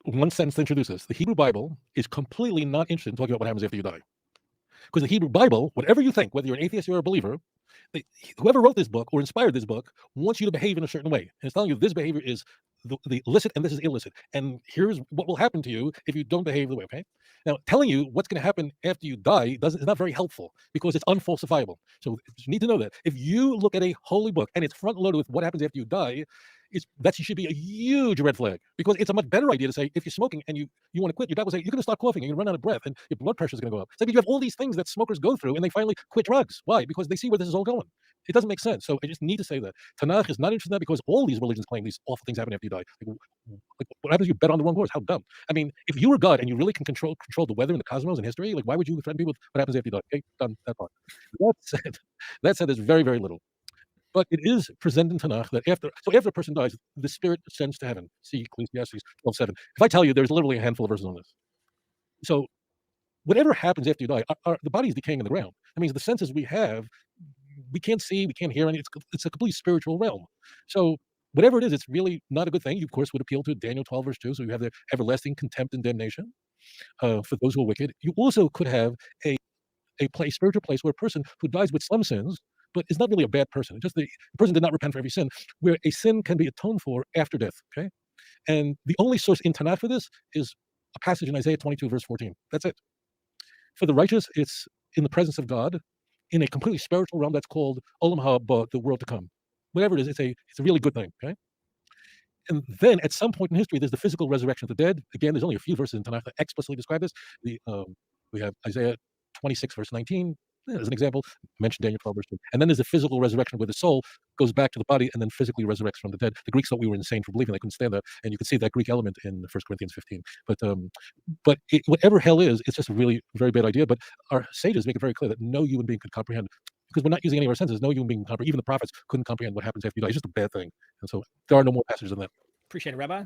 one sentence to introduce this. The Hebrew Bible is completely not interested in talking about what happens after you die. Because the Hebrew Bible, whatever you think, whether you're an atheist or a believer, they, whoever wrote this book or inspired this book wants you to behave in a certain way. And it's telling you this behavior is the illicit and this is illicit. And here's what will happen to you if you don't behave the way, okay? Now, telling you what's going to happen after you die is not very helpful because it's unfalsifiable. So you need to know that. If you look at a holy book and it's front loaded with what happens after you die, that should be a huge red flag because it's a much better idea to say if you're smoking and you want to quit, your doctor will say you're going to start coughing, you're going to run out of breath, and your blood pressure is going to go up. So you have all these things that smokers go through, and they finally quit drugs. Why? Because they see where this is all going. It doesn't make sense. So I just need to say that Tanakh is not interested in that because all these religions claim these awful things happen after you die. Like what happens if you bet on the wrong horse? How dumb! I mean, if you were God and you really can control the weather and the cosmos and history, like why would you threaten people with what happens after you die? Okay, done that part. That said, that said, there's very very little. But it is presented in Tanakh that after a person dies, the spirit ascends to heaven. See Ecclesiastes 12:7. If I tell you, there's literally a handful of verses on this. So whatever happens after you die, the body is decaying in the ground. That means the senses we have, we can't see, we can't hear, and it's a completely spiritual realm. So whatever it is, it's really not a good thing. You of course would appeal to Daniel 12:2. So you have the everlasting contempt and damnation for those who are wicked. You also could have a spiritual place where a person who dies with some sins, but is not really a bad person. Just the person did not repent for every sin, where a sin can be atoned for after death. Okay, and the only source in Tanakh for this is a passage in Isaiah 22 verse 14. That's it. For the righteous, it's in the presence of God, in a completely spiritual realm that's called Olam Haba, the world to come. Whatever it is, it's a really good thing. Okay, and then at some point in history, there's the physical resurrection of the dead. Again, there's only a few verses in Tanakh that explicitly describe this. We have Isaiah 26 verse 19 as an example, mentioned Daniel 12 verse 2. And then there's the physical resurrection where the soul goes back to the body and then physically resurrects from the dead. The Greeks thought we were insane for believing they couldn't stand that, and you can see that Greek element in 1 Corinthians 15. But whatever hell is, it's just a really very bad idea. But our sages make it very clear that no human being could comprehend, because we're not using any of our senses. No human being can comprehend. Even the prophets couldn't comprehend what happens after you die. It's just a bad thing. And so there are no more passages than that. Appreciate it, Rabbi.